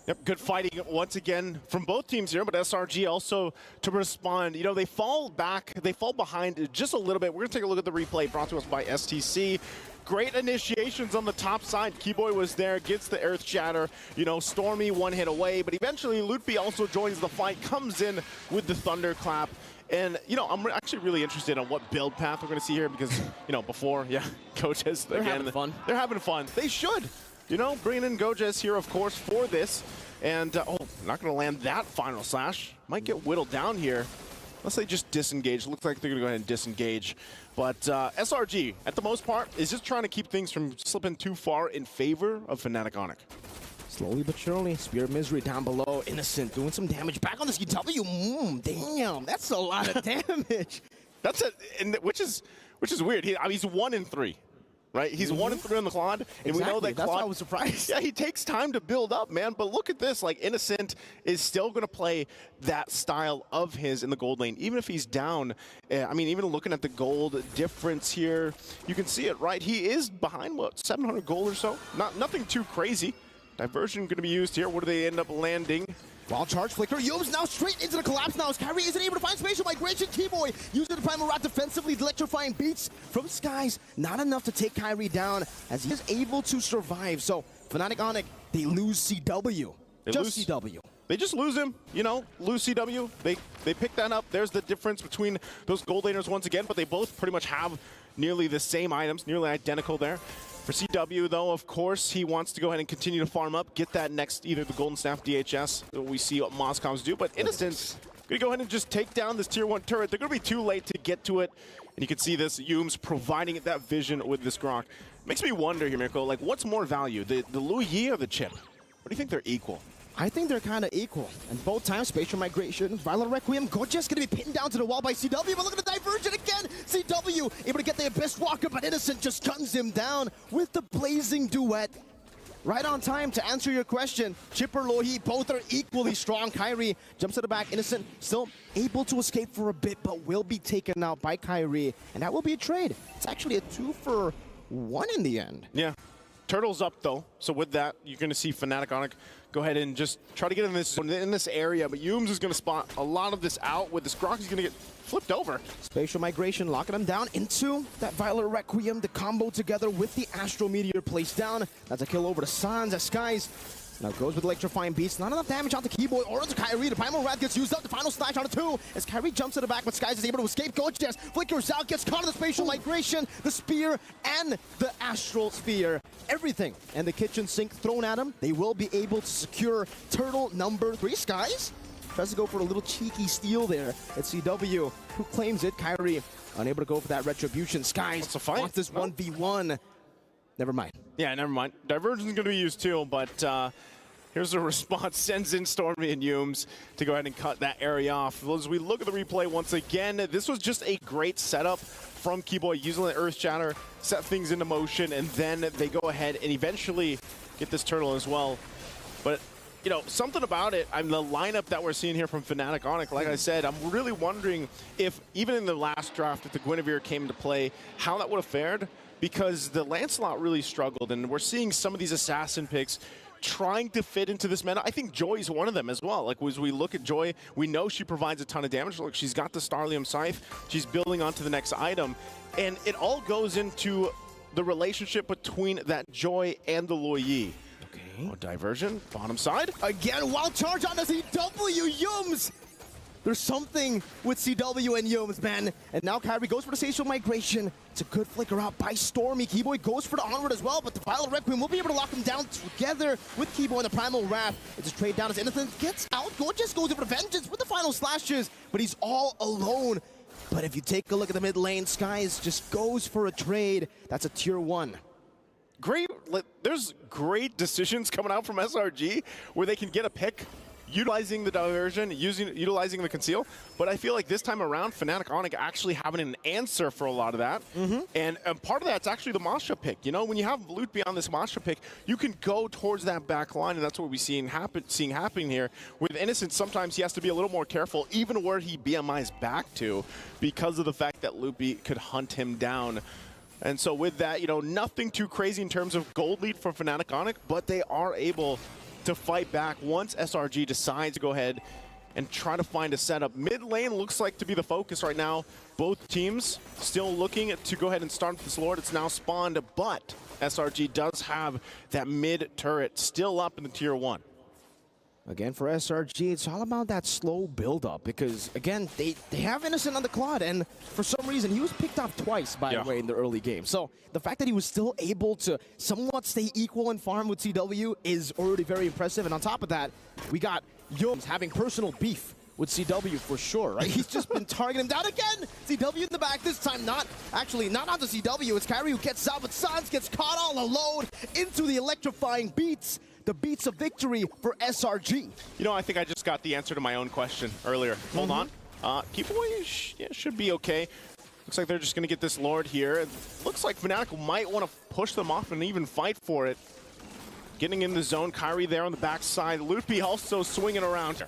Yep, good fighting once again from both teams here, but SRG also to respond. You know, they fall back, they fall behind just a little bit. We're going to take a look at the replay brought to us by STC. Great initiations on the top side. Keyboy was there, gets the Earth Shatter. You know, Stormy one hit away, but eventually Loot-B also joins the fight, comes in with the Thunderclap. And, you know, I'm actually really interested on what build path we're going to see here because, you know, before, yeah, coaches, they're having fun. They're having fun. They should. You know, bringing in Gojes here, of course, for this. And, oh, not going to land that final slash. Might get whittled down here. Unless they just disengage. Looks like they're going to go ahead and disengage. But SRG, at the most part, is just trying to keep things from slipping too far in favor of Fnatic ONIC. Slowly but surely, Spear of Misery down below. Innocent doing some damage. Back on this EW. Damn, that's a lot of damage. That's it, which is weird. I mean, he's 1 in 3. Right, he's 1 in 3 on the Claude, and exactly. we know that That's Claude, why I was surprised. Yeah, he takes time to build up, man. But look at this, like Innocent is still going to play that style of his in the gold lane, even if he's down. I mean, even looking at the gold difference here, you can see it, right? He is behind what 700 gold or so. Nothing too crazy. Diversion going to be used here. Where do they end up landing? Wild charge flicker. Yums now straight into the collapse now. As Kyrie isn't able to find spatial migration. Keyboy using the primal rat defensively. The electrifying beats from Skies. Not enough to take Kyrie down as he is able to survive. So Fnatic ONIC, they lose CW. CW. They just lose him, you know, lose CW. They pick that up. There's the difference between those gold laners once again, but they both pretty much have nearly the same items, nearly identical there. For CW, though, of course, he wants to go ahead and continue to farm up, get that next, either the Golden Staff DHS, we see what Moscows do, but Innocent's going to go ahead and just take down this Tier 1 turret. They're going to be too late to get to it, and you can see this, Yums providing that vision with this Grok. Makes me wonder here, Mirko, like, what's more value, the Lu Yi or the chip? What do you think they're equal? I think they're kind of equal. And both times, spatial migration, Violent Requiem, Gojes going to be pinned down to the wall by CW, but look at the diversion again! CW able to get the Abyss Walker, but Innocent just guns him down with the Blazing Duet. Right on time to answer your question. Chipper, Lohi, both are equally strong. Kyrie jumps to the back. Innocent still able to escape for a bit, but will be taken out by Kyrie. And that will be a trade. It's actually a 2-for-1 in the end. Yeah. Turtle's up, though. So with that, you're going to see Fnatic ONIC go ahead and just try to get in this area. But Yums is going to spot a lot of this out. With this Grok, he's going to get flipped over. Spatial migration, locking him down into that Violet Requiem. The combo together with the Astral Meteor placed down. That's a kill over to Sans as Skies. Now goes with Electrifying Beast. Not enough damage onto Keyboy or onto Kyrie. The Primal Wrath gets used up. The final slash onto 2 as Kyrie jumps to the back, but Skies is able to escape. Gojes flickers out, gets caught in the spatial migration. The Spear and the Astral Spear. Everything and the kitchen sink thrown at him. They will be able to secure turtle number 3. Skies tries to go for a little cheeky steal there at CW. Who claims it? Kyrie unable to go for that retribution. Skies wants this 1v1. Never mind. Yeah, never mind. Diversion's going to be used too, but here's a response. Sends in Stormy and Yums to go ahead and cut that area off. As we look at the replay once again, this was just a great setup from Keyboy using the Earth Shatter, set things into motion, and then they go ahead and eventually get this turtle as well. But, you know, something about it, the lineup that we're seeing here from Fnatic ONIC, like I said, I'm really wondering if, even in the last draft, if the Guinevere came into play, how that would have fared. Because the Lancelot really struggled, and we're seeing some of these assassin picks trying to fit into this meta. I think Joy's one of them as well. Like, as we look at Joy, we know she provides a ton of damage. Look, she's got the Starlium Scythe. She's building onto the next item. And it all goes into the relationship between that Joy and the Lu Yi. Okay. Oh, diversion, bottom side. Again, wild charge on the CW, Yums! There's something with CW and Yums, man. And now Kyrie goes for the spatial migration. It's a good flicker out by Stormy. Keyboy goes for the onward as well, but the Violet Requiem will be able to lock him down together with Keyboy and the Primal Wrath. It's a trade down as Innocent gets out. Gojes goes over to Vengeance with the final slashes, but he's all alone. But if you take a look at the mid lane, Skies just goes for a trade. That's a tier 1. There's great decisions coming out from SRG where they can get a pick utilizing the diversion, utilizing the conceal. But I feel like this time around, Fnatic ONIC actually having an answer for a lot of that. And part of that's actually the Masha pick. You know, when you have Lutpi on this Masha pick, you can go towards that back line, and that's what we're seeing happening here. With Innocent, sometimes he has to be a little more careful, even where he BMIs back to, because of the fact that Lutpi could hunt him down. And so with that, you know, nothing too crazy in terms of gold lead for Fnatic ONIC, but they are able to fight back once SRG decides to go ahead and try to find a setup. Mid lane looks like to be the focus right now. Both teams still looking to go ahead and start this Lord. It's now spawned, but SRG does have that mid turret still up in the tier 1. Again, for SRG, it's all about that slow build-up because, again, they have Innocent on the Claude, and for some reason, he was picked off twice, by the way, in the early game. So the fact that he was still able to somewhat stay equal in farm with CW is already very impressive. And on top of that, we got Yums having personal beef with CW for sure, right? He's just been targeting him down again. CW in the back this time, not onto CW. It's Kyrie who gets out, but Sans gets caught all alone into the electrifying beats. The beats of victory for SRG. You know, I think I just got the answer to my own question earlier. Hold on. Keepaway should be okay. Looks like they're just going to get this Lord here. It looks like Fnatic might want to push them off and even fight for it. Getting in the zone, Kyrie there on the backside. Lutpi also swinging around her.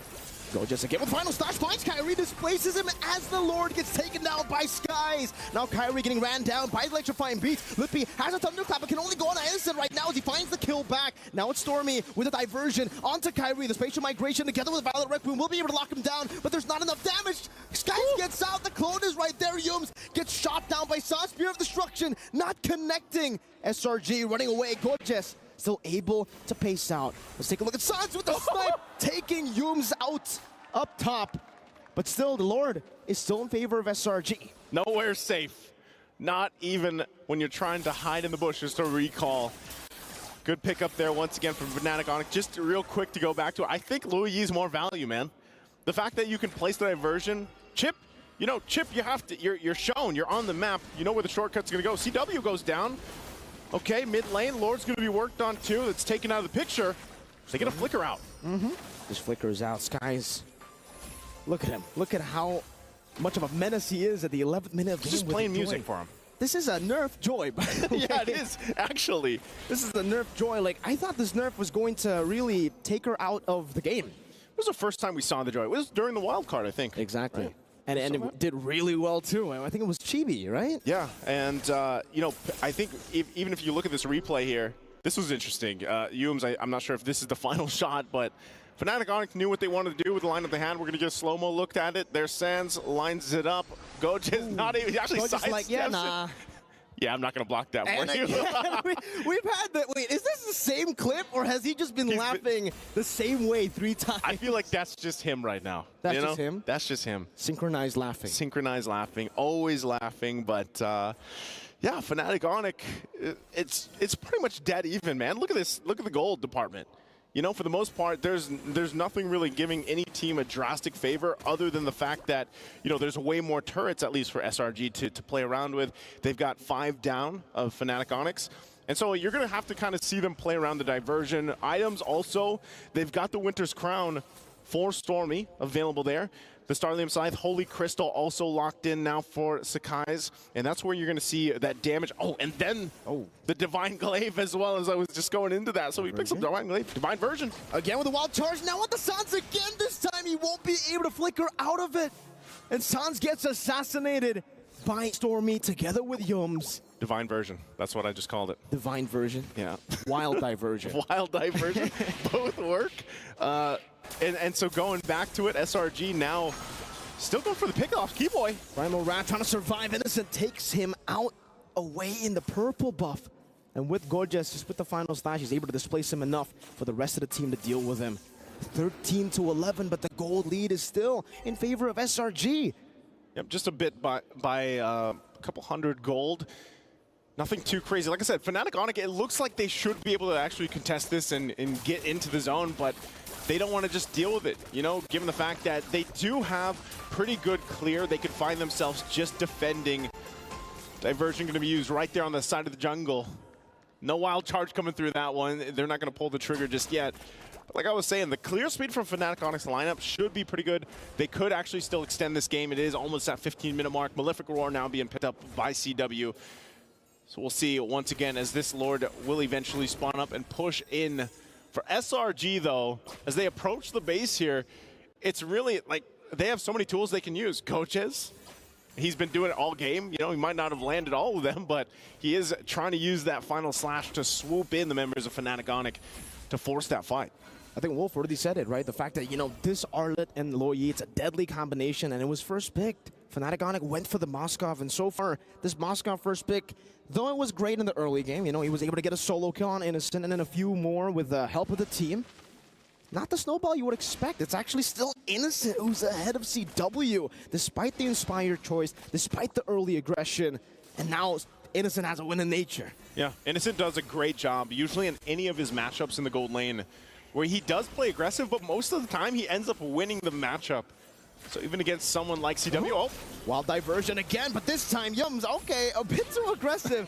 Go just again with final stash, finds Kyrie, displaces him as the Lord gets taken down by Skies. Now Kyrie getting ran down by electrifying beats. Lutpi has a thunderclap, but can only go on Innocent right now as he finds the kill back. Now it's Stormy with a diversion onto Kyrie. The spatial migration together with Violet Requiem will be able to lock him down, but there's not enough damage. Skies gets out, the clone is right there. Yums gets shot down by Sans, Spear of Destruction, not connecting. SRG running away, Gorgeous still able to pace out. Let's take a look at Sans with the snipe, taking Yums out up top. But still, the Lord is still in favor of SRG. Nowhere safe. Not even when you're trying to hide in the bushes to recall. Good pickup there once again from Fnatic ONIC. Just real quick to go back to it. I think Louis is more value, man. The fact that you can place the diversion. Chip, you know, Chip, you have to, you're shown, you're on the map. You know where the shortcut's going to go. CW goes down. Okay, mid lane, Lord's going to be worked on too. That's taken out of the picture. They get a flicker out. This flicker is out. Skies, look at him. Look at how much of a menace he is at the 11th minute of the game. Just playing music for him. This is a nerf Joy, by the way. Yeah, it is, actually. This is the nerf Joy. Like, I thought this nerf was going to really take her out of the game. It was the first time we saw the Joy. It was during the wild card, I think. Exactly. Right. And it did really well, too. I think it was Chibi, right? Yeah, and, you know, I think even if you look at this replay here, this was interesting. Yums, I'm not sure if this is the final shot, but Fnatic ONIC knew what they wanted to do with the lineup they had. We're going to get a slow-mo look at it. There's Sans, lines it up. Goji's not even, he actually sidesteps like, yeah, nah. it. Yeah, I'm not going to block that And for you. we've had that. Wait, is this the same clip, or has he just been laughing the same way 3 times? I feel like that's just him right now. That's just him? That's just him. Synchronized laughing. Synchronized laughing. Always laughing, but yeah, Fnatic ONIC, it's pretty much dead even, man. Look at this. Look at the gold department. You know, for the most part, there's nothing really giving any team a drastic favor other than the fact that, you know, there's way more turrets, at least for SRG, to play around with. They've got 5 down of Fnatic ONIC. And so you're going to have to kind of see them play around the diversion. Items also, they've got the Winter's Crown for Stormy available there. The Starlium Scythe, Holy Crystal also locked in now for Sakai's. And that's where you're going to see that damage. Oh, and then the Divine Glaive as well, as I was just going into that. So he picks up Divine Glaive, Divine Version. Again with the wild charge. Now with the Sans again. This time he won't be able to flicker out of it. And Sans gets assassinated by Stormy together with Yums. Divine Version. That's what I just called it. Divine Version. Yeah. Wild Diversion. Wild Diversion. Both work. And so going back to it, SRG now still going for the pickoff. Keyboy. Primal Rat trying to survive. Innocent takes him out away in the purple buff. And with Gorgeous, just with the final slash, he's able to displace him enough for the rest of the team to deal with him. 13-11, but the gold lead is still in favor of SRG. Yep, just a bit by a couple hundred gold. Nothing too crazy. Like I said, Fnatic ONIC, it looks like they should be able to actually contest this and get into the zone, but they don't want to just deal with it, you know, given the fact that they do have pretty good clear. They could find themselves just defending. Diversion going to be used right there on the side of the jungle. No wild charge coming through that one. They're not going to pull the trigger just yet. like I was saying, the clear speed from Fnatic ONIC's lineup should be pretty good. They could actually still extend this game. It is almost at 15-minute mark. Malefic Roar now being picked up by CW. So we'll see once again as this Lord will eventually spawn up and push in. For SRG, though, as they approach the base here, it's really like they have so many tools they can use. Coaches, he's been doing it all game. You know, he might not have landed all of them, but he is trying to use that final slash to swoop in the members of Fnatic ONIC to force that fight. I think Wolf already said it, right? The fact that, you know, this Arlet and Loyi, it's a deadly combination, and it was first picked. Fnatic ONIC went for the Moskov, and so far, this Moskov first pick, though it was great in the early game, you know, he was able to get a solo kill on Innocent and then a few more with the help of the team. Not the snowball you would expect. It's actually still Innocent who's ahead of CW, despite the inspired choice, despite the early aggression, and now Innocent has a win in nature. Yeah, Innocent does a great job, usually in any of his matchups in the gold lane, where he does play aggressive, but most of the time he ends up winning the matchup. So even against someone like CW, oh. Wild diversion again, but this time Yums, okay, a bit too aggressive.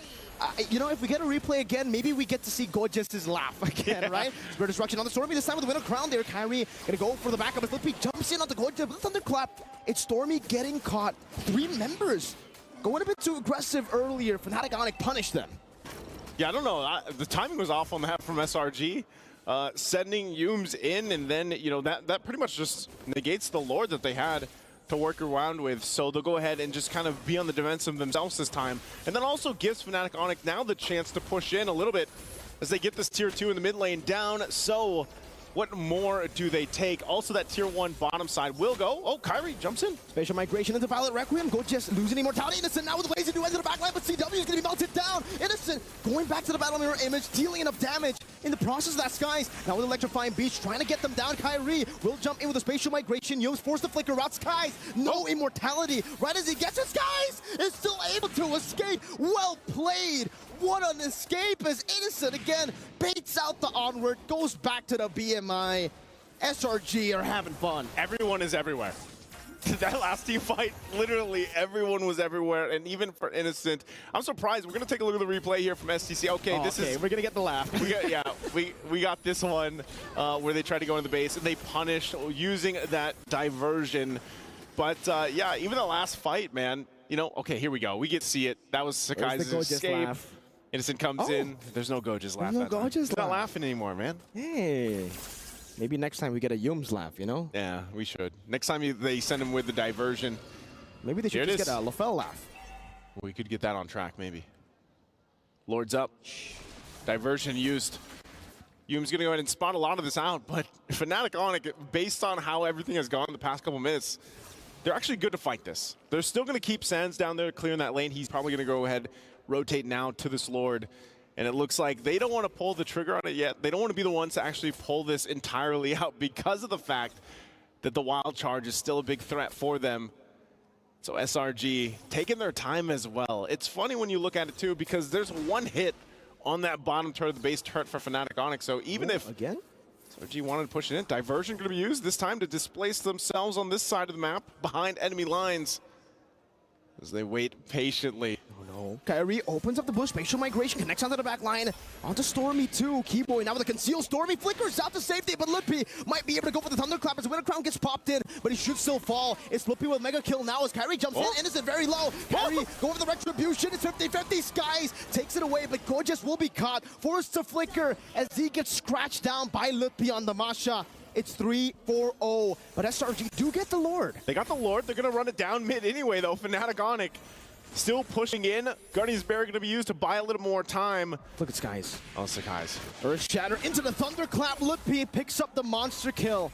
You know, if we get a replay again, maybe we get to see Gorgeous' laugh again, right? Spirit Destruction on the Stormy this time with the Winter Crown there. Kyrie gonna go for the backup as Lippy jumps in on the Gorgeous with the Thunderclap. It's Stormy getting caught. 3 members going a bit too aggressive earlier. Fnatic ONIC punished them. Yeah, I don't know. The timing was off on that from SRG. Sending Yums in, and then, you know, that pretty much just negates the Lord that they had to work around with. So they'll go ahead and just kind of be on the defensive themselves this time. And then also gives Fnatic ONIC now the chance to push in a little bit as they get this tier 2 in the mid lane down. So what more do they take? Also that tier 1 bottom side will go. Oh, Kyrie jumps in. Spatial migration into Violet Requiem. Gorgeous losing immortality. Innocent now with Laser into the backline, but CW is going to be melted down. Innocent going back to the battle mirror image, dealing enough damage. In the process, that Skies now with Electrifying Beach trying to get them down. Kyrie will jump in with a spatial migration. Yo's forced to flicker out. Skies, no immortality. Right as he gets it, Skies is still able to escape. Well played. What an escape as Innocent again baits out the onward, goes back to the BMI. SRG are having fun. Everyone is everywhere. That last team fight, literally everyone was everywhere, and even for Innocent. I'm surprised. We're going to take a look at the replay here from STC. Okay, we're going to get the laugh. we got this one where they tried to go into the base, and they punished using that diversion. But, yeah, even the last fight, man, you know, okay, here we go. We get to see it. That was Sakai's escape. Laugh. Innocent comes in. There's no Goja's laugh. No Goja's He's not laughing anymore, man. Hey. Maybe next time we get a Yums laugh, you know? Yeah, we should. Next time they send him with the diversion. Maybe they should just get a LaFell laugh. We could get that on track, maybe. Lord's up. Diversion used. Yum's going to go ahead and spot a lot of this out, but Fnatic ONIC, based on how everything has gone the past couple minutes, they're actually good to fight this. They're still going to keep Sands down there clearing that lane. He's probably going to go ahead, rotate now to this Lord. And it looks like they don't want to pull the trigger on it yet. They don't want to be the ones to actually pull this entirely out because of the fact that the wild charge is still a big threat for them. So SRG taking their time as well. It's funny when you look at it too because there's one hit on that bottom turret of the base turret for Fnatic ONIC. So even if SRG wanted to push it in, diversion going to be used this time to displace themselves on this side of the map behind enemy lines as they wait patiently. Oh, Kyrie opens up the bush, spatial migration, connects onto the back line, onto Stormy too. Keyboy now with a conceal. Stormy flickers out to safety, but Lippy might be able to go for the Thunderclap as Winter Crown gets popped in, but he should still fall. It's Lippy with mega kill now as Kyrie jumps in. Innocent very low. Kyrie going for the retribution. It's 50-50. Skies takes it away, but Gorgeous will be caught, forced to flicker as he gets scratched down by Lippy on the Masha. It's 3-4-0, but SRG do get the Lord. They got the Lord. They're going to run it down mid anyway, though. Fnatic ONIC still pushing in. Guardian's Barrier going to be used to buy a little more time. Look at Skies. Oh, Skies. Earth Shatter into the Thunderclap. Lippy picks up the monster kill.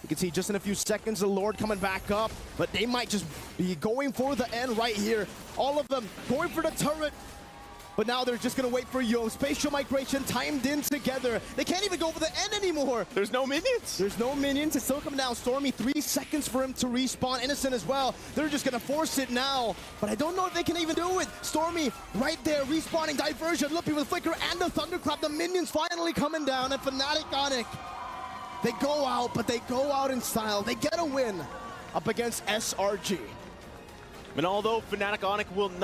You can see just in a few seconds the Lord coming back up, but they might just be going for the end right here. All of them going for the turret. But now they're just going to wait for Yo. Spatial migration timed in together. They can't even go for the end anymore. There's no minions. There's no minions. It's still coming down. Stormy, 3 seconds for him to respawn. Innocent as well. They're just going to force it now. But I don't know if they can even do it. Stormy right there, respawning. Diversion. Lippy with Flicker and the Thunderclap. The minions finally coming down. And Fnatic ONIC, they go out, but they go out in style. They get a win up against SRG. And although Fnatic ONIC will not